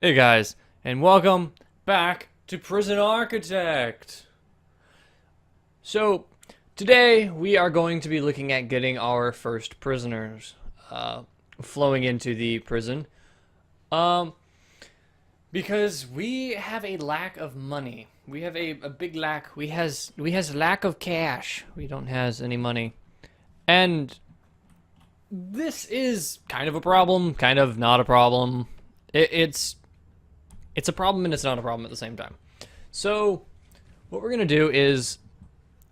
Hey guys, and welcome back to Prison Architect. So, today we are going to be looking at getting our first prisoners flowing into the prison. Um, because we have a lack of money. We have a big lack. We has lack of cash. We don't has any money. And this is kind of a problem, kind of not a problem. It's a problem and it's not a problem at the same time. So, what we're going to do is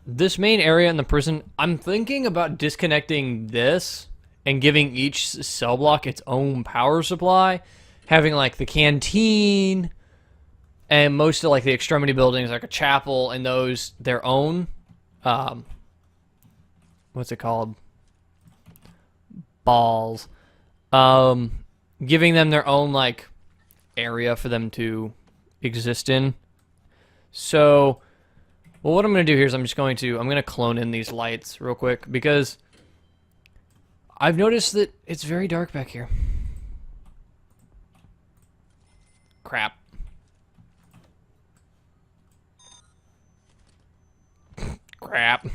this main area in the prison, I'm thinking about disconnecting this and giving each cell block its own power supply, having like the canteen and most of like the extremity buildings like a chapel and those their own what's it called? Balls. Giving them their own like area for them to exist in. So, well, what I'm going to do here is I'm going to clone in these lights real quick because I've noticed that it's very dark back here. Crap. Crap.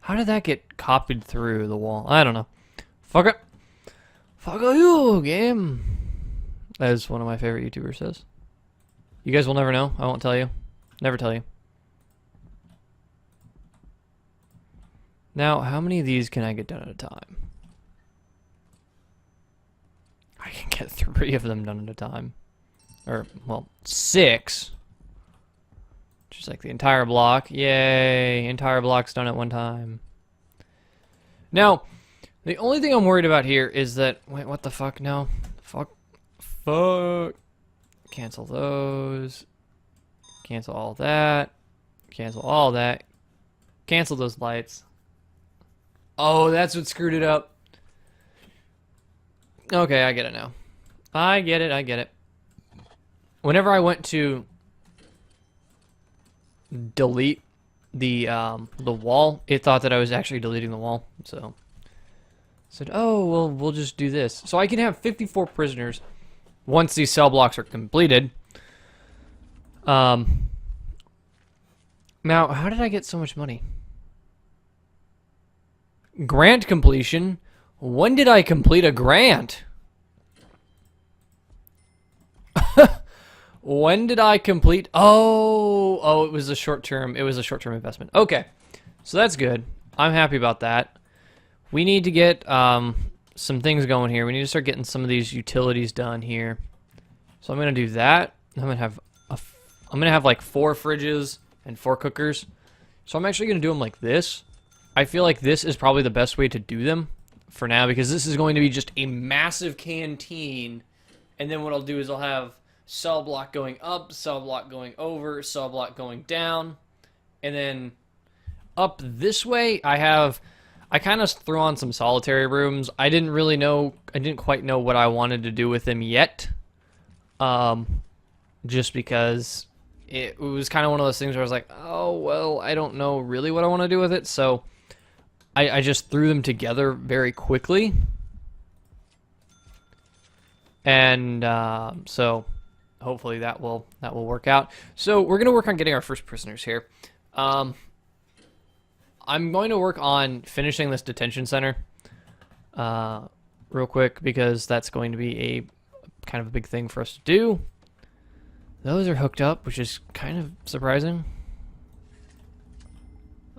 How did that get copied through the wall? I don't know. Fuck it. Fuck you, game. As one of my favorite YouTubers says. You guys will never know. I won't tell you. Never tell you. Now, how many of these can I get done at a time? I can get 3 of them done at a time. Or, well, 6. Just like the entire block. Yay! Entire block's done at one time. Now, the only thing I'm worried about here is that... Wait, what the fuck? No. Fuck. Fuck. Cancel those. Cancel all that. Cancel all that. Cancel those lights. Oh, that's what screwed it up. Okay, I get it now. I get it. Whenever I went to delete the wall, it thought that I was actually deleting the wall, so... Said, oh, well, we'll just do this. So I can have 54 prisoners once these cell blocks are completed. Now, how did I get so much money? Grant completion? When did I complete a grant? When did I complete? Oh, it was a short-term investment. Okay, so that's good. I'm happy about that. We need to get some things going here. We need to start getting some of these utilities done here. So I'm gonna do that. I'm gonna have like 4 fridges and 4 cookers. So I'm actually gonna do them like this. I feel like this is probably the best way to do them for now because this is going to be just a massive canteen. And then what I'll do is I'll have cell block going up, cell block going over, cell block going down, and then up this way I kind of threw on some solitary rooms. I didn't quite know what I wanted to do with them yet. Just because it was kind of one of those things where I was like, oh, well, I don't know really what I want to do with it. So I just threw them together very quickly. And so hopefully that will work out. So we're going to work on getting our first prisoners here. I'm going to work on finishing this detention center real quick because that's going to be a kind of a big thing for us to do. Those are hooked up, which is kind of surprising.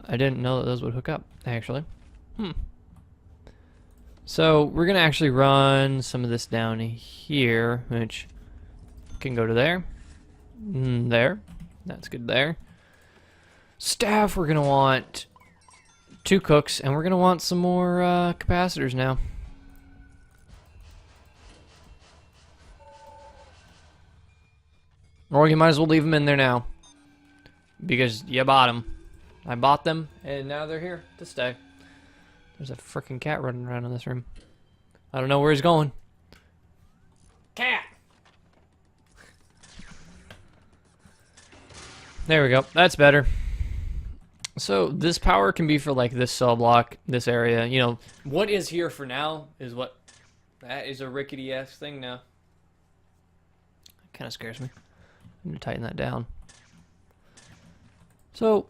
I didn't know that those would hook up, actually. So we're going to actually run some of this down here, which can go to there. There. That's good there. Staff, we're going to want 2 cooks, and we're going to want some more capacitors now. Or you might as well leave them in there now. Because you bought them. I bought them, and now they're here to stay. There's a freaking cat running around in this room. I don't know where he's going. Cat! There we go. That's better. So this power can be for like this cell block, this area. You know, what is here for now is what That is a rickety-ass thing now. Kind of scares me. I'm going to tighten that down. So,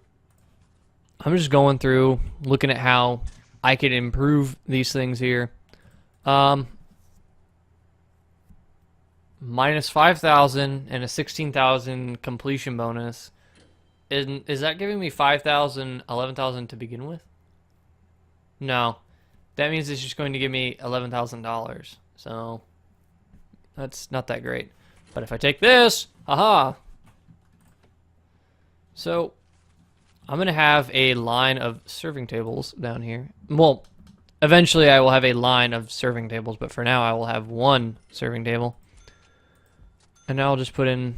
I'm just going through, looking at how I could improve these things here. Minus 5,000 and a 16,000 completion bonus. Is that giving me 5,000, 11,000 to begin with? No. That means it's just going to give me $11,000. So, that's not that great. But if I take this, haha. So, I'm going to have a line of serving tables down here. Well, eventually I will have a line of serving tables, but for now I will have one serving table. And now I'll just put in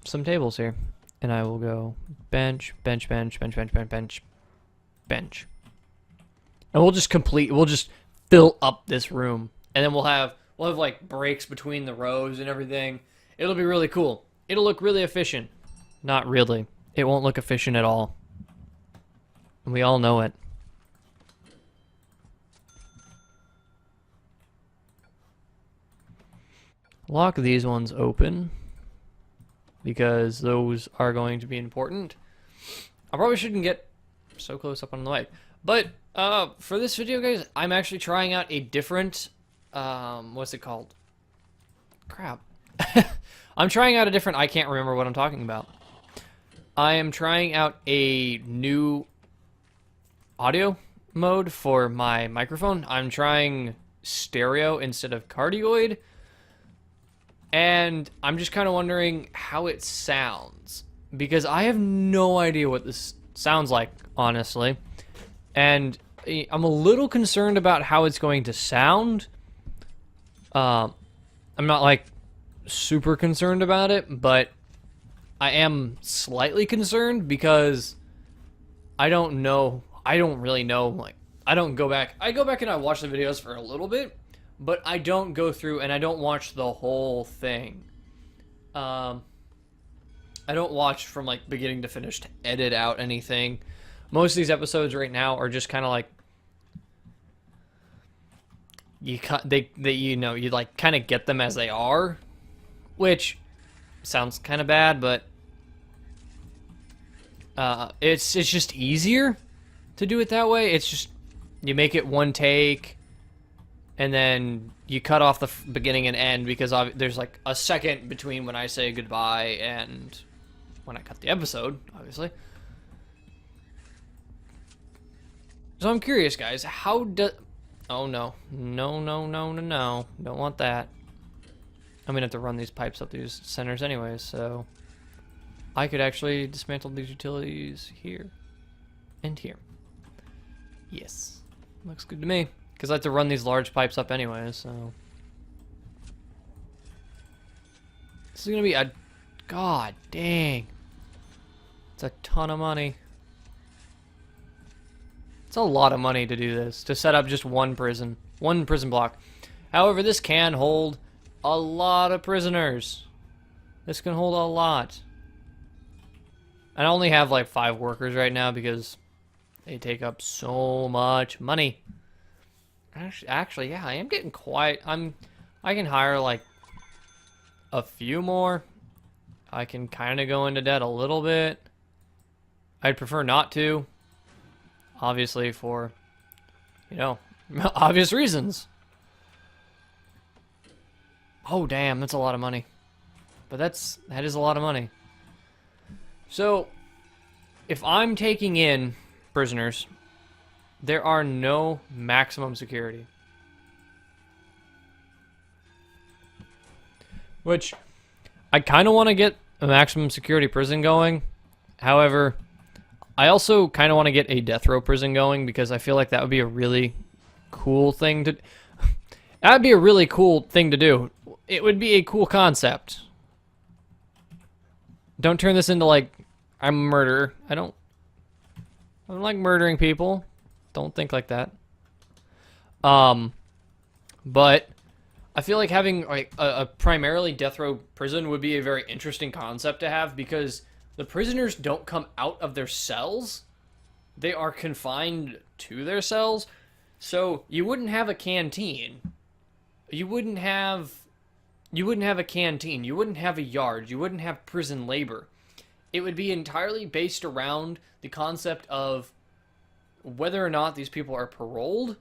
some tables here. And I will go bench, bench, bench, bench, bench, bench, bench, bench. And we'll just fill up this room. And then we'll have like breaks between the rows and everything. It'll be really cool. It'll look really efficient. Not really. It won't look efficient at all. And we all know it. Lock these ones open, because those are going to be important. I probably shouldn't get so close up on the mic. But for this video, guys, I'm actually trying out a different, what's it called? Crap. I'm trying out a different, I can't remember what I'm talking about. I am trying out a new audio mode for my microphone. I'm trying stereo instead of cardioid. And I'm just kind of wondering how it sounds, because I have no idea what this sounds like, honestly. And I'm a little concerned about how it's going to sound. I'm not like super concerned about it, but I am slightly concerned because I don't know. I don't really know. Like, I go back and I watch the videos for a little bit. But I don't go through and I don't watch the whole thing. I don't watch from like beginning to finish to edit out anything. Most of these episodes right now are just kind of like you like kind of get them as they are, which sounds kind of bad, but it's just easier to do it that way. It's just you make it one take. And then you cut off the beginning and end, because there's like a second between when I say goodbye and when I cut the episode, obviously. So I'm curious, guys, how does... Oh, no. No, no, no, no, no. Don't want that. I'm going to have to run these pipes up these centers anyways, so... I could actually dismantle these utilities here and here. Yes. Looks good to me. Because I have to run these large pipes up anyway, so... This is going to be a... God dang. It's a ton of money. It's a lot of money to do this, to set up just one prison block. However, this can hold a lot of prisoners. This can hold a lot. I only have like 5 workers right now because they take up so much money. Actually, yeah, I am getting quite... I can hire, like, a few more. I can kind of go into debt a little bit. I'd prefer not to. Obviously for, you know, obvious reasons. Oh, damn, that's a lot of money. But that is a lot of money. So, if I'm taking in prisoners... There are no maximum security. Which, I kind of want to get a maximum security prison going. However, I also kind of want to get a death row prison going, because I feel like that would be a really cool thing to... That would be a really cool thing to do. It would be a cool concept. Don't turn this into, like, I'm a murderer. I don't like murdering people. Don't think like that. But I feel like having like a primarily death row prison would be a very interesting concept to have, because the prisoners don't come out of their cells. They are confined to their cells. So you wouldn't have a canteen. you wouldn't have a canteen, you wouldn't have a yard, you wouldn't have prison labor. It would be entirely based around the concept of whether or not these people are paroled.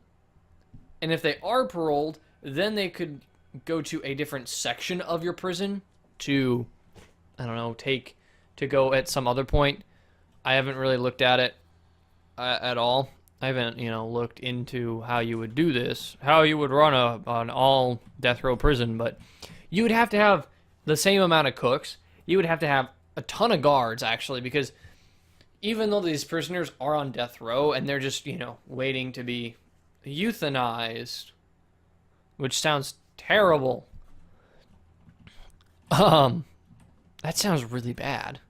And if they are paroled, then they could go to a different section of your prison to, I don't know, to go at some other point. I haven't really looked at it at all. I haven't, looked into how you would do this, how you would run an all death row prison, but you would have to have the same amount of cooks. You would have to have a ton of guards, actually, because even though these prisoners are on death row and they're just, waiting to be euthanized, which sounds terrible. That sounds really bad.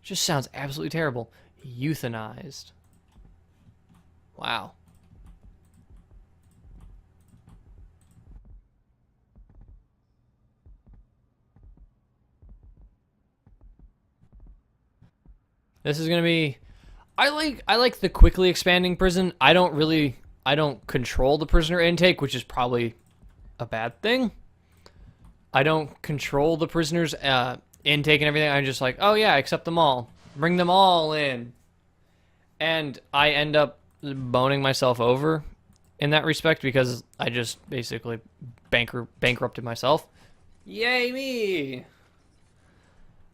It just sounds absolutely terrible. Euthanized. Wow. This is gonna be. I like the quickly expanding prison. I don't control the prisoner intake, which is probably a bad thing. I don't control the prisoners intake and everything. I'm just like, oh yeah, accept them all, bring them all in, and I end up boning myself over in that respect because I just basically bankrupted myself. Yay me!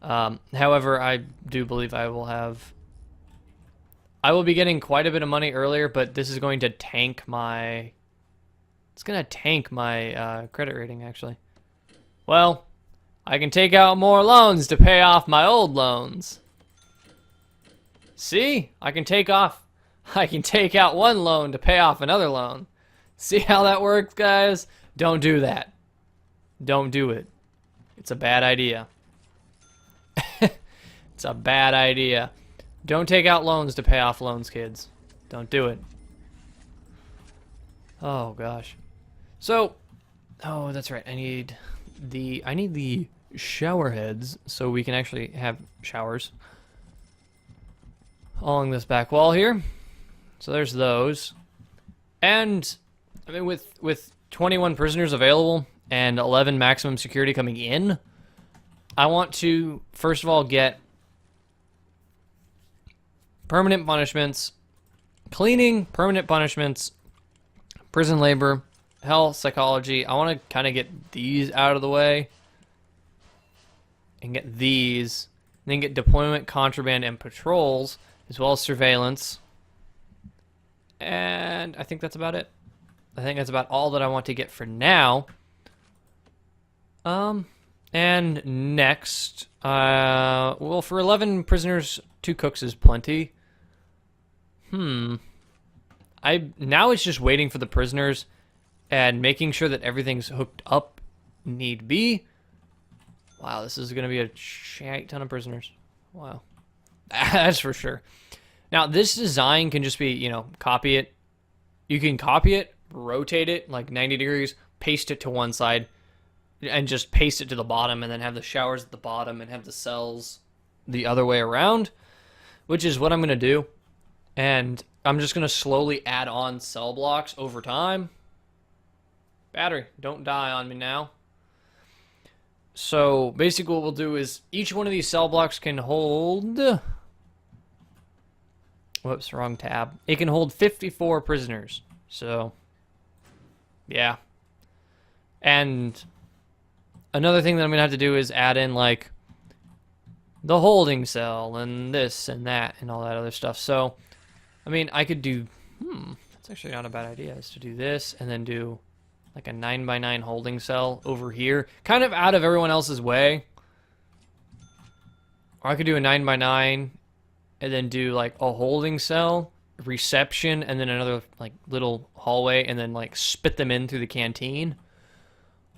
However, I do believe I will be getting quite a bit of money earlier, but this is going to tank my... It's going to tank my credit rating, actually. Well, I can take out more loans to pay off my old loans. See? I can take out one loan to pay off another loan. See how that works, guys? Don't do that. Don't do it. It's a bad idea. It's a bad idea. Don't take out loans to pay off loans, kids. Don't do it. Oh gosh. So, oh, that's right. I need the shower heads so we can actually have showers along this back wall here. So there's those. And I mean with 21 prisoners available and 11 maximum security coming in, I want to first of all get permanent punishments, cleaning, permanent punishments, prison labor, health, psychology. I want to kind of get these out of the way and get these, and then get deployment, contraband, and patrols, as well as surveillance. And I think that's about it. I think that's about all that I want to get for now. And next, well, for 11 prisoners, 2 cooks is plenty. Now it's just waiting for the prisoners and making sure that everything's hooked up need be. Wow, this is going to be a shit ton of prisoners. Wow. That's for sure. Now, this design can just be, copy it. You can copy it, rotate it like 90 degrees, paste it to one side, and just paste it to the bottom, and then have the showers at the bottom and have the cells the other way around, which is what I'm going to do. And I'm just going to slowly add on cell blocks over time. Battery, don't die on me now. So basically what we'll do is each one of these cell blocks can hold... Whoops, wrong tab. It can hold 54 prisoners. So, yeah. And another thing that I'm going to have to do is add in, like, the holding cell and this and that and all that other stuff. So, I mean, I could do... that's actually not a bad idea, is to do this and then do, like, a 9x9 holding cell over here. Kind of out of everyone else's way. Or I could do a 9x9 and then do, like, a holding cell, reception, and then another, like, little hallway, and then, like, spit them in through the canteen.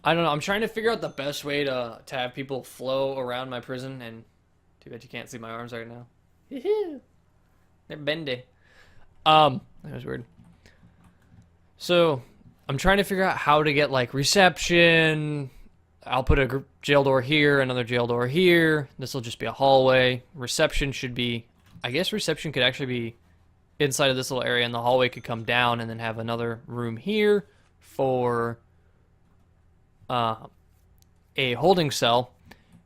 I don't know. I'm trying to figure out the best way to have people flow around my prison, and too bad you can't see my arms right now. They're bendy. That was weird. So, I'm trying to figure out how to get, like, reception. I'll put a jail door here, another jail door here. This will just be a hallway. Reception should be... I guess reception could actually be inside of this little area, and the hallway could come down and then have another room here for a holding cell,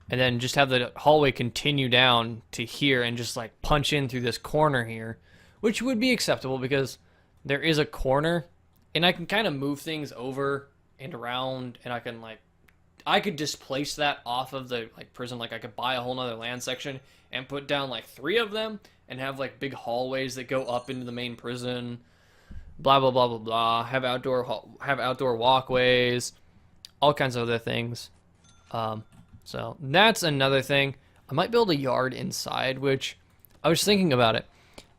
and then just have the hallway continue down to here and just like punch in through this corner here, which would be acceptable because there is a corner and I can kind of move things over and around, and I could displace that off of the like prison. Like I could buy a whole nother land section and put down like 3 of them and have like big hallways that go up into the main prison. Blah blah blah blah blah. Have outdoor walkways, all kinds of other things. So that's another thing. I might build a yard inside, which I was thinking about it.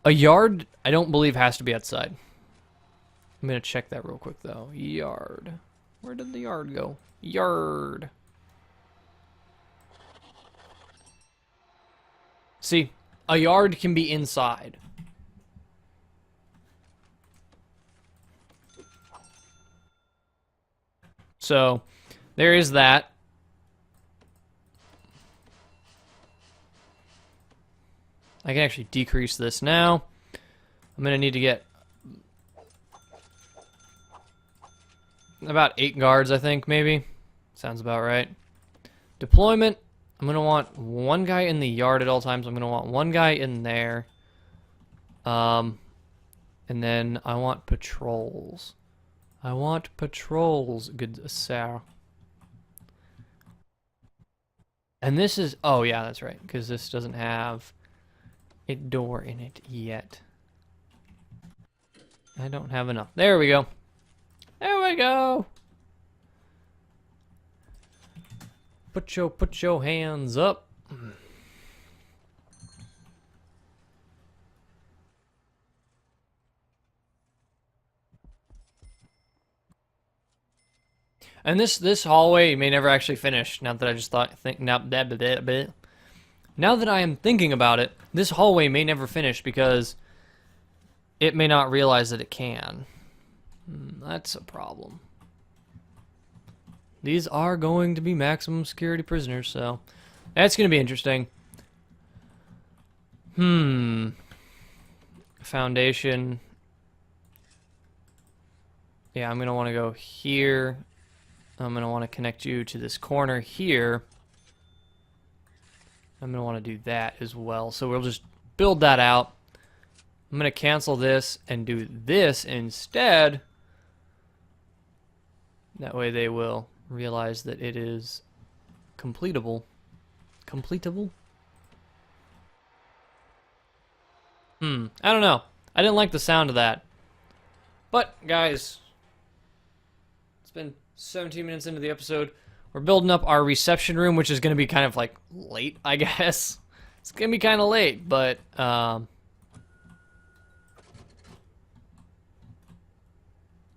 A yard, I don't believe has to be outside. I'm gonna check that real quick though. Yard. Where did the yard go? Yard. See, a yard can be inside. So, there is that. I can actually decrease this now. I'm going to need to get about 8 guards, I think, maybe. Sounds about right. Deployment. I'm going to want 1 guy in the yard at all times. I'm going to want 1 guy in there. And then I want patrols. I want patrols, good sir. And this is... Oh, yeah, that's right. Because this doesn't have a door in it yet. I don't have enough. There we go. There we go. Put your hands up. And this hallway may never actually finish. Now that I just now that I am thinking about it, this hallway may never finish because it may not realize that it can. That's a problem. These are going to be maximum security prisoners, so that's going to be interesting. Foundation. Yeah, I'm going to want to go here. I'm going to want to connect you to this corner here. I'm going to want to do that as well. So we'll just build that out. I'm going to cancel this and do this instead. That way they will realize that it is completable. Completable? I don't know. I didn't like the sound of that. But, guys, it's been 17 minutes into the episode. We're building up our reception room, which is going to be kind of like late, I guess. It's going to be kind of late, but oh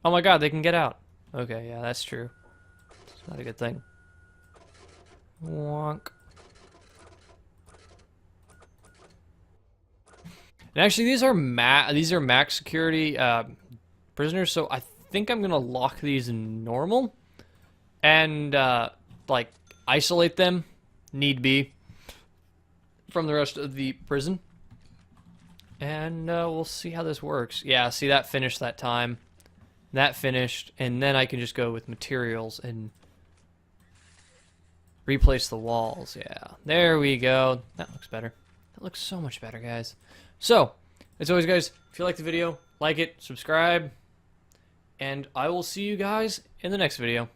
my god, they can get out. Okay, yeah, that's true. It's not a good thing. Wonk. And actually, these are max security prisoners, so I think I'm gonna lock these in normal and like isolate them, need be, from the rest of the prison. And we'll see how this works. Yeah, see, that finished that time. That finished, and then I can just go with materials and replace the walls. Yeah, there we go. That looks better. That looks so much better, guys. So, as always, guys, if you like the video, like it, subscribe, and I will see you guys in the next video.